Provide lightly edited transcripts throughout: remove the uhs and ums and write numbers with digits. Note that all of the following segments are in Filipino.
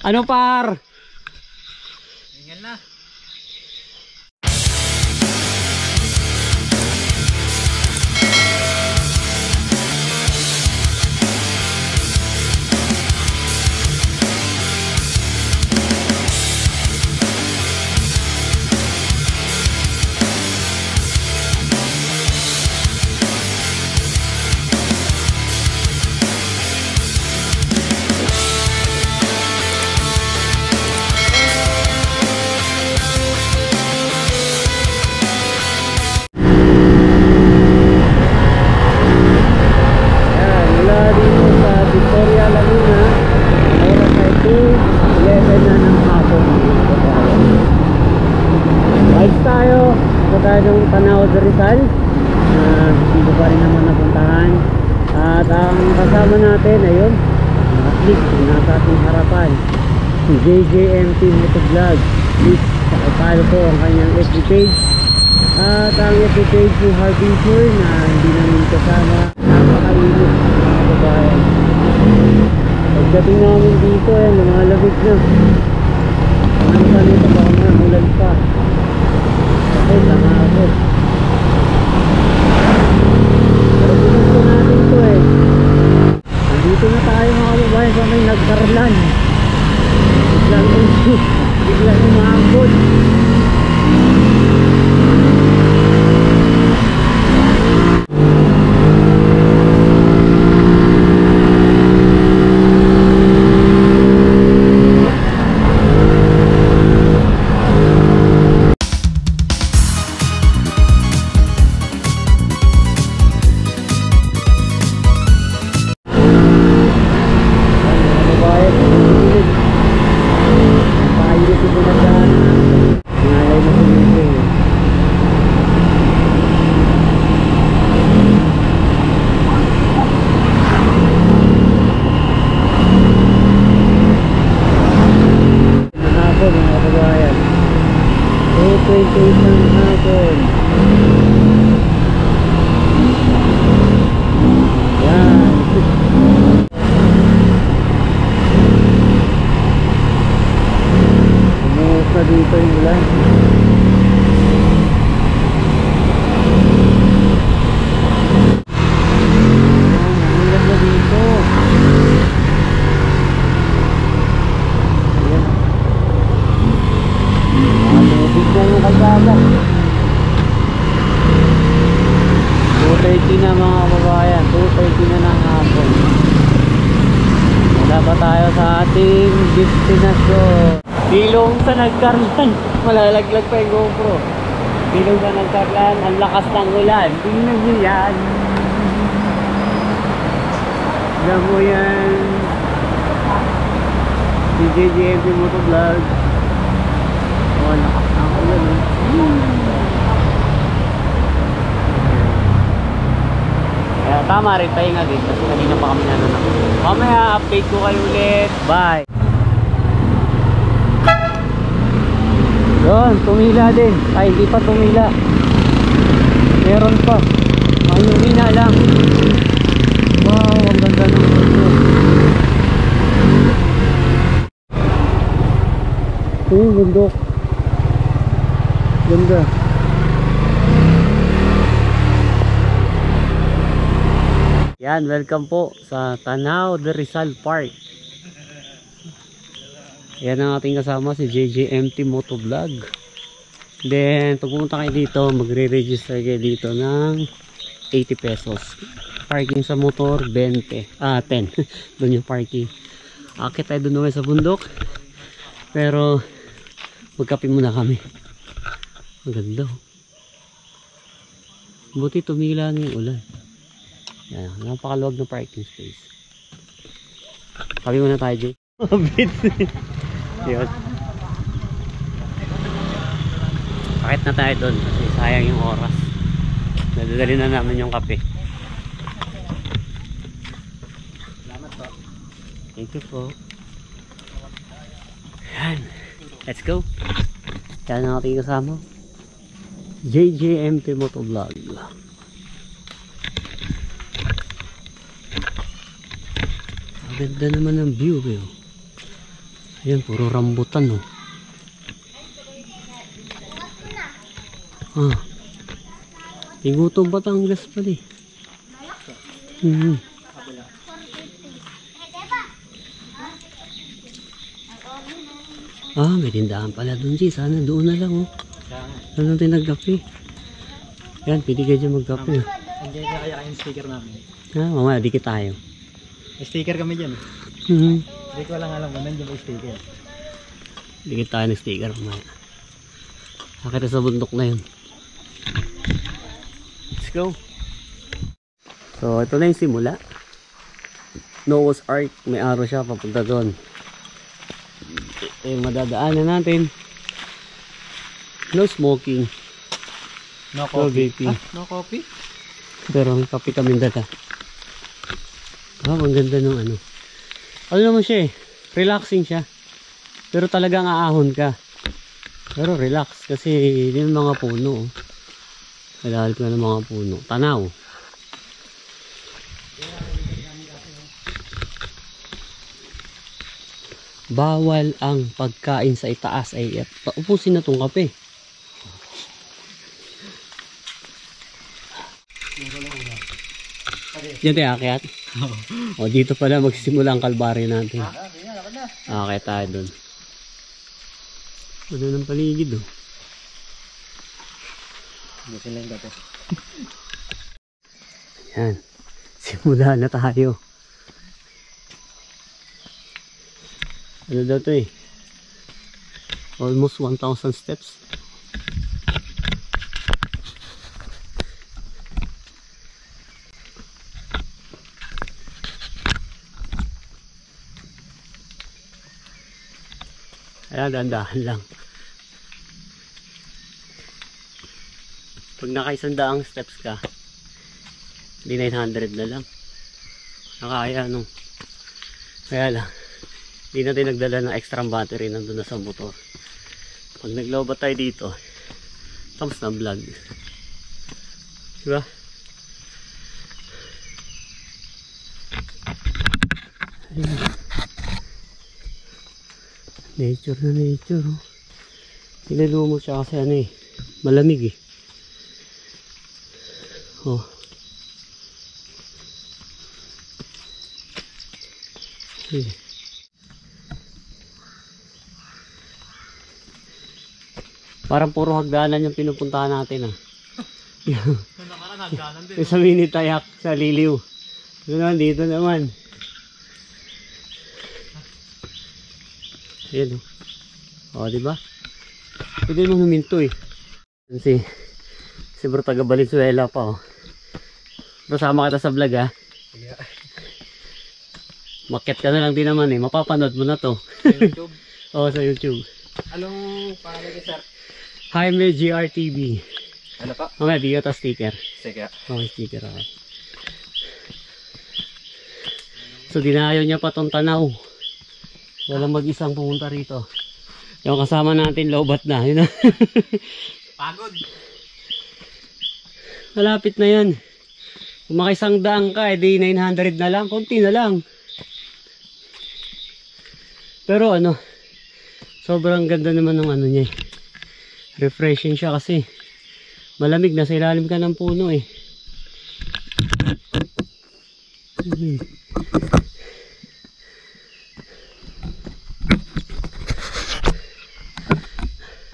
Ano par? Tingnan na. Ng Tanaw de Rizal, dito pa rin naman napuntahan. At ang kasama natin ayun, at least nasa ating harapan si JJMT Motovlog. Please pakipalo po ang kanyang FB page at ang FB page ni Harbinger na hindi namin kasama. Napakainit mga kabayan. Pagdating namin dito lumalabig na. Ano pa nito, baka mamulan pa. Tama ako. Pero pinusto natin ito Nandito na tayo mga kababayan sa may nagkarlan. Biglang umabot. Dito yung ulan. Ang ganda dito. Ayan. Tubig na yung kalsada. 2:30 na mga kababayan. 2:30 na ng hapon. Wala ba tayo sa ating destinasyon? Bilong sa nagkarlan, malalaglag pa yung GoPro. Bilong sa nagkarlan, ang lakas ng ulan. Tingnan nyo yan. Alam mo yan. Si JJMT Motovlog. Oh, lakas ng ulan. Kaya tama rin tayo nga din kasi kanina pa kami nanonood. Mamaya update ko kayo ulit. Bye. Yun, tumila din. Ay, hindi pa tumila. Meron pa. Ay, humina lang. Wow, ang ganda ng ito. Ito yung bundok. Ganda. Yan, welcome po sa Tanaw de Rizal Park. Yan ang ating kasama si JJMT Motovlog. Then pag pumunta kayo dito, magre-register kayo dito ng 80 pesos. Parking sa motor 20. 10. Doon yung parking. Akit tayo doon naman sa bundok. Pero magkape muna kami. Maganda. Buti tumila na yung ulan. Yan, napakaluwag ng parking space. Kape muna tayo, Jay. Yun. Bakit na tayo doon kasi sayang yung oras. Nadadali na namin yung kape. Salamat po. Thank you po. Yan. Let's go. Yan ang ating kasama. JJMT Motovlog. Ganda naman ng view, bro. Ayan, puro rambutan, oh. Ah. Igutom Batangas pala eh. Ah, may tindahan pala dun, G. Sana doon na lang, oh. Sana natin nagkape. Yan, pili kayo dyan magkape. Hindi ka kaya yung sticker namin. Ha, mamaya, dikit tayo. May sticker kami dyan. Hindi ko lang alam kung nandiyan ba yung sticker. Dikit tayo ng sticker mamaya. Akita sa bundok na yun. Let's go. So, ito na yung simula. Noah's Ark. May araw siya papunta doon. Ito yung madadaanan natin. No smoking. No No vaping. No coffee? Pero may kape kami dala. Ah, ang ganda ng ano. Ano naman siya eh. Relaxing siya. Pero talagang aahon ka. Pero relax kasi yun mga puno. Kailangan ko ng mga puno. Tanaw. Bawal ang pagkain sa itaas ay upusin na tong kape. Diyan tayo akyat. O dito pala magsisimula ang kalbaryo natin. Okay tayo dun. Ano ng paligid oh. Busin lang dati. Yan. Simula na tayo. Ano daw to eh? Almost 1,000 steps. Kaya dahan-dahan lang. Pag nakaisandaang steps ka, di 900 na lang. Nakaya no. Kaya lang, di natin nagdala ng extra battery nandun na sa motor. Pag naglobat tayo dito, tapos na vlog. Diba? Ayun. Nature na nature oh. Pinalumot siya kasi ano eh, malamig eh. Oh. Sige. Parang puro hagdanan yung pinupuntahan natin ah. Yung sa mini tayak sa Liliw. Dito naman. Ayan o. O, diba? Pwede mo huminto eh. Si bro taga Valenzuela pa o. Kasama kita sa vlog ha. Maket ka na lang din naman eh. Mapapanood mo na to. Sa YouTube? Oo, sa YouTube. Anong pangalan niya, sir? Jaime GRTV. Ano pa? Mamaya, bigyan ta sticker. Sige. Okay, sticker okay. So, dinayo niya pa tong tanaw. Walang mag-isang pumunta rito. Yung kasama natin, lobat na. Yun na. Pagod. Malapit na yan. Kung makisang daang ka, edi 900 na lang. Konti na lang. Pero ano, sobrang ganda naman ng ano niya eh. Refreshing siya kasi malamig na sa ilalim ka ng puno eh.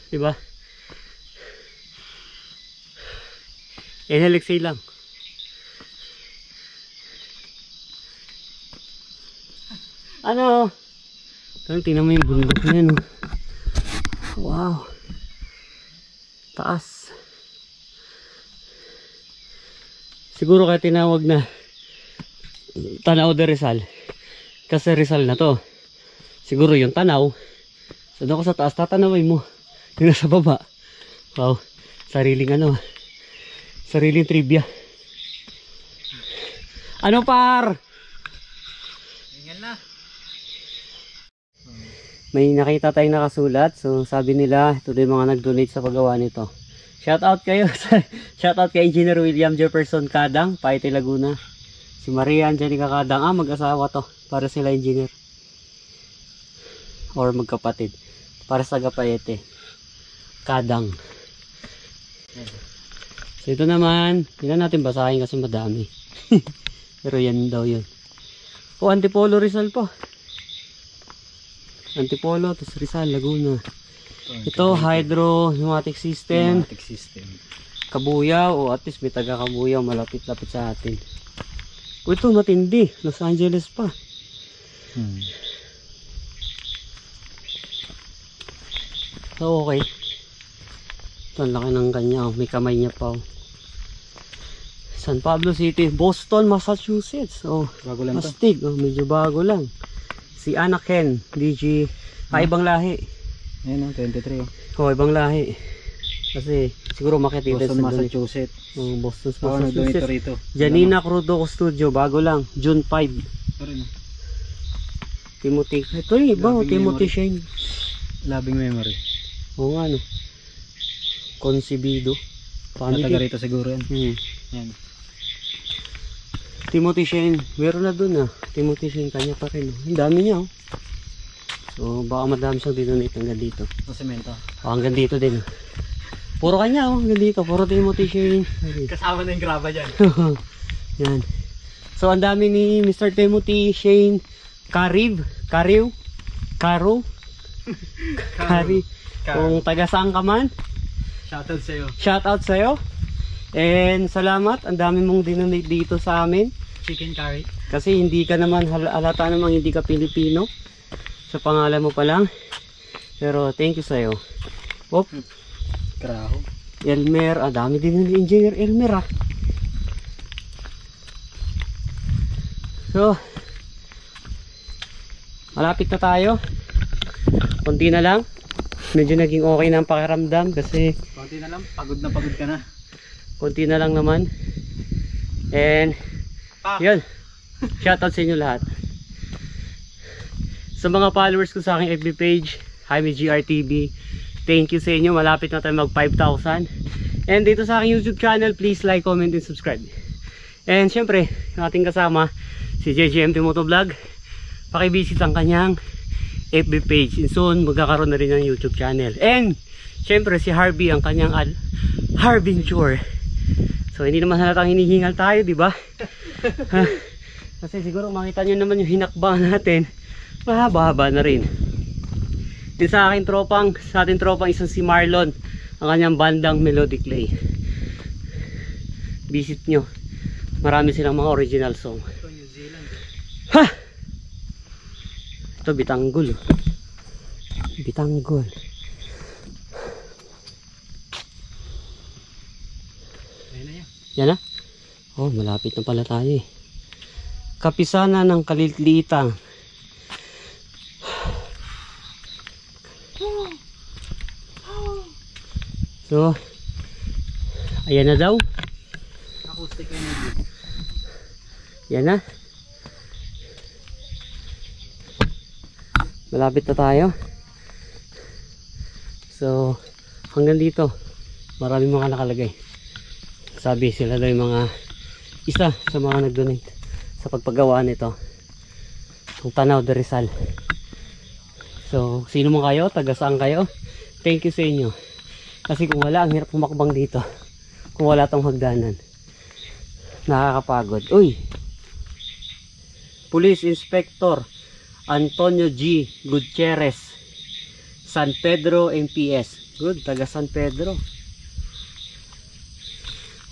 Diba? Inhaliksay lang. Ano? Tingnan mo yung bundok na yan. Wow. Taas. Siguro kaya tinawag na Tanaw de Rizal. Kasi Rizal na to. Siguro yung tanaw. So doon ko sa taas, tatanawin mo. Yung nasa baba. Wow. Sariling ano. Sariling trivia. Ano par? Ingal na. May nakita tayong nakasulat. So sabi nila, ito din mga nag-donate sa paggawa nito. Shout out kayo. Shout out kay Engineer William Jefferson Kadang, Paite Laguna. Si Maria Angelica Kadang, mag-asawa to. Para sila engineer. or magkapatid. Para sa Gapaete. Kadang. So ito naman, hindi na natin basahin kasi madami. Pero yan daw yun. O, Antipolo Rizal po. Antipolo, tapos Rizal, Laguna. Ito, hydro pneumatic system. Pneumatic system. Kabuyaw, o at least may taga Kabuyaw, malapit-lapit sa atin. O ito, matindi. Los Angeles pa. So, okay. Ito, ang laki ng kanya. Oh. May kamay niya pa. Oh. San Pablo City, Boston, Massachusetts. Oh, Bago lang to. astig. Oh, medyo bago lang. Si Anaken, DG. Ibang lahi. Ayan o, 23 oh. Oh, ibang lahi. Kasi siguro makikita Boston, sa Massachusetts. Boston, Ako nag-donate Massachusetts. rito. Janina Crudo Studio, bago lang. June 5. Ito rin. Timothy. Ito yung iba, Labing Timothy memory. Shane. Labing memory. Oo nga, no. Concebido. Mataga Family. rito siguro yan. Yan. Timothy Shane. Meron na dun ah. Timothy Shane, kanya pa rin. Oh. Ang dami niya oh. So baka madami siyang dinonate hanggang dito. O semento. Oh, hanggang dito din. Puro kanya oh. Hanggang dito. Puro Timothy Shane. Kasama na yung graba dyan. Yan. So ang dami ni Mr. Timothy Shane Cariw. Kung taga saan ka man, Shoutout sa'yo. shoutout sa'yo. And salamat, ang dami mong dinonate dito sa amin. Chicken curry. Kasi hindi ka naman, halata namang hindi ka Pilipino. Sa pangalan mo pa lang. Pero thank you sa'yo. Oh, Karaho. Elmer, dami din ng Engineer Elmer ah. So, malapit na tayo. Konti na lang. Medyo naging okay na ang pakiramdam kasi Konti na lang, pagod ka na. konti na lang naman. And yun, shoutout sa inyo lahat. Sa mga followers ko sa aking FB page, Jaime GRTV, thank you sa inyo. Malapit na tayo mag 5,000. And dito sa aking YouTube channel, please like, comment, and subscribe. And syempre, yung ating kasama si JJMT Motovlog, pakivisit ang kanyang FB page. And soon magkakaroon na rin ng YouTube channel. And syempre si Harvey ang kanyang Harbinger. So hindi naman halatang hinihingal tayo, di ba? Kasi siguro makita nyo naman yung hinakbang natin, mahaba-haba na rin. Din sa ating tropang isang si Marlon, ang kanyang bandang Melodic Clay. Visit nyo. Marami silang mga original song. Ito New Zealand. Ha! Ito Bitanggol. Bitanggol. Ayun na yan. Yan na? Oh, malapit na pala tayo eh. Kapisana ng Kalitlitang. So, ayan na daw. Acoustic energy. Yan na. Malapit na tayo. So, hanggang dito. Maraming mga nakalagay. Sabi sila daw yung mga isa sa mga nag-donate sa pagpagawa nito. Ang Tanaw de Rizal. So, sino mo kayo? Taga saan kayo? Thank you sa inyo. Kasi kung wala, ang hirap pumakbang dito. Kung wala tong hagdanan. Nakakapagod. Uy! Police Inspector Antonio G. Gutierrez, San Pedro MPS. Good, taga San Pedro.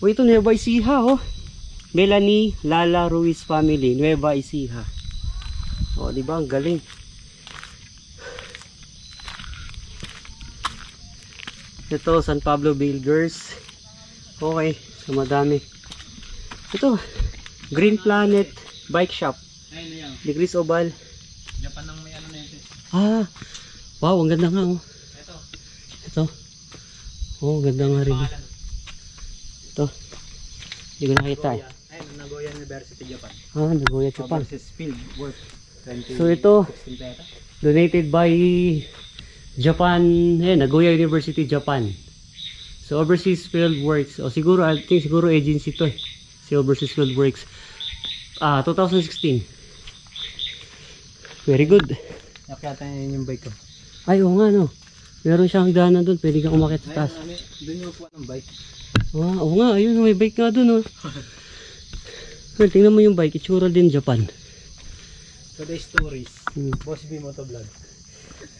Uy, ito Nueva Ecija oh. Melanie Lala Ruiz family, Nueva Ecija. Oh, di ba ang galing. Ito San Pablo Builders. Okay, so madami. Ito Green Planet Bike Shop. Ayun na yan. Degrees Oval. Japan ang may ano na ito. Wow, ang ganda nga oh. Ito. Oh, ganda nga rin. Pangalan. Ito. Hindi ko nakita eh. Ayun, Nagoya University, Japan. Nagoya Japan. Overseas field work. 20, So ito, 16 pera. donated by Japan, Nagoya University, Japan. So Overseas Field Works. O siguro, I think siguro agency to eh. Si Overseas Field Works. 2016. Very good. Nakita niya yung bike ko. Ay, oo nga no. Meron siyang daanan doon. Pwede kang umakit sa taas. Doon yung upuan ng bike. Oo nga, ayun. May bike nga doon. Oh. Well, tingnan mo yung bike. Itsura din Japan. Today Stories. Boss B Motovlog.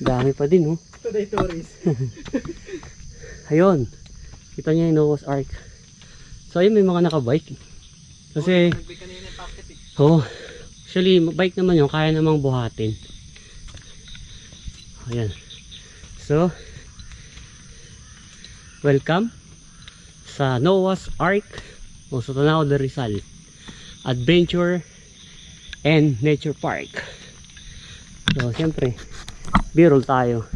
Dami pa din, oh. Today Stories. Ayun. Kita niya yung Noah's Ark. So, ayun, may mga nakabike. Kasi, Nagbike kanina yung packet eh. oh, actually, bike naman yun. Kaya namang buhatin. Ayan. So, welcome sa Noah's Ark o sa Tanaw de Rizal Adventure and Nature Park. So, siyempre, B-roll tayo.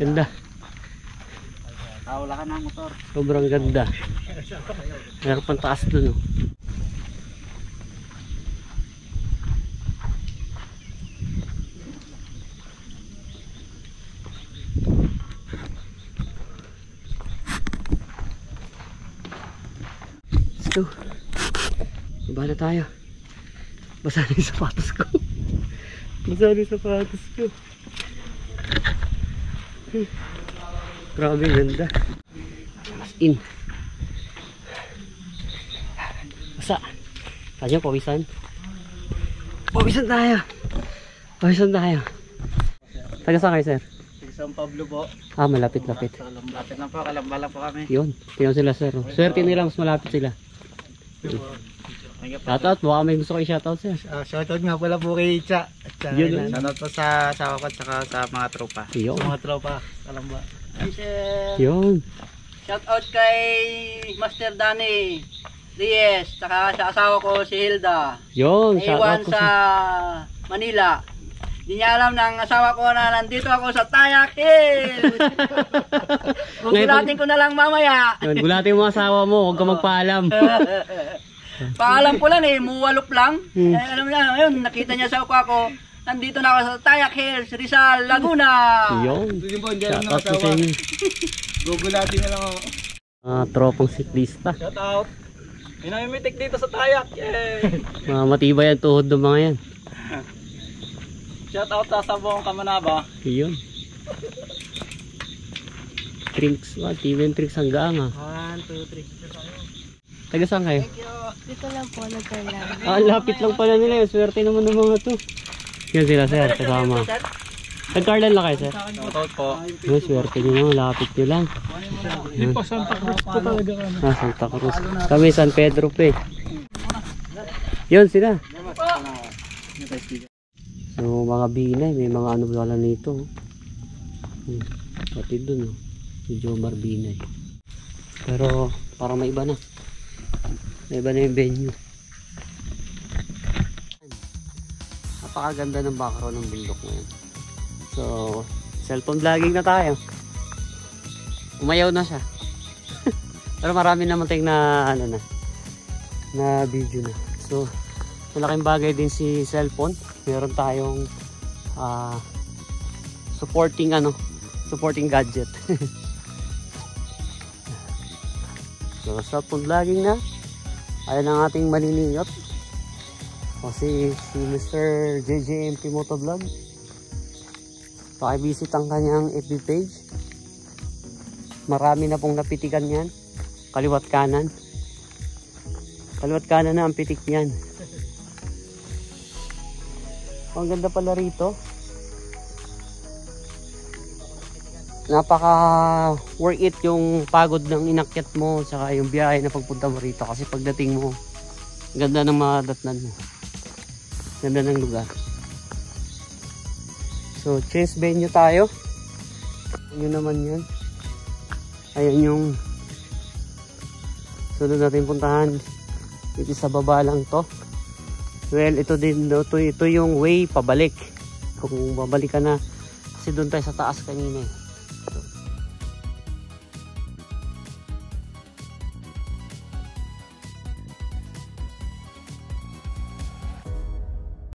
Ganda. Wala ka ng motor. Sobrang ganda. Meron pang taas dun, oh. Let's go. Baba na tayo. Basa na yung sapatos ko. Basa na yung sapatos ko. Grabe, ganda. As in. Basa. Kanya, pawisan. Pawisan tayo. Pawisan tayo. Taga saan kayo, sir? San Pablo po. Ah, malapit-lapit. Lapit lang po, kalamba lang po kami. Yun. Tingnan sila, sir. Swerte nila, mas malapit sila. Shoutout. Baka may gusto kayo shoutout, sir. Shoutout nga pala po kay Cha. Yun. Shoutout po sa asawa ko at saka sa mga tropa. Yun. Sa mga tropa, kalamba. Yun. Shoutout kay Master Danny Reyes, saka sa asawa ko si Hilda. Yun. Naiwan Shoutout po sa Manila. Hindi niya alam ng asawa ko na nandito ako sa Tayak Hill. Gugulatin ko na lang mamaya. Yun. Gulatin mo asawa mo. Huwag ka magpaalam. Paalam ko lang muwalop lang. Alam niya, ayun, nakita niya sa ako. Nandito na ako sa Tayak Hills, Rizal, Laguna. Yun. Shoutout po sa inyo. Gugulatin na lang ako. Tropang siklista. Shoutout. May namimitik dito sa Tayak. Yay! Matibay ang tuhod ng mga yan. Shoutout sa Sabong Kamanaba. Yun. Drinks. TV drinks hanggang, ha. 1, 2, 3. Taga saan kayo? Dito lang po, nagkailan. Lapit lang pala nila. Swerte naman ng mga to. Yan sila, sir. Kasama. Nag-Carlan lang kayo, sir? Shoutout po. Swerte nyo naman. Lapit nyo lang. Hindi po, Santa Cruz po talaga kami. Santa Cruz. Kami San Pedro pa eh. Yun sila. So mga binay, may mga ano wala nito. Pati dun, oh. Si Jomar Binay. Pero parang may iba na. May iba na yung venue. Napakaganda ng background ng bundok ngayon. So cellphone vlogging na tayo. Umayaw na siya. Pero marami naman tayong na ano na video na. So malaking bagay din si cellphone. Meron tayong supporting gadget. So cellphone vlogging na. Ayan ang ating maniniyot. Kasi si Mr. JJMP Motovlog. Pakivisit ang kanyang FB page. Marami na pong napitikan yan. Kaliwat kanan. Kaliwat kanan na ang pitik niyan. Ang ganda pala rito. Napaka worth it yung pagod ng inakyat mo saka yung biyahe na pagpunta mo rito kasi pagdating mo ganda ng mga datnan mo. Ganda ng lugar. So change venue tayo. Yun naman yun. Ayan yung sunod natin puntahan. Dito sa baba lang to. Well, ito din ito yung way pabalik. Kung babalik ka na kasi doon tayo sa taas kanina.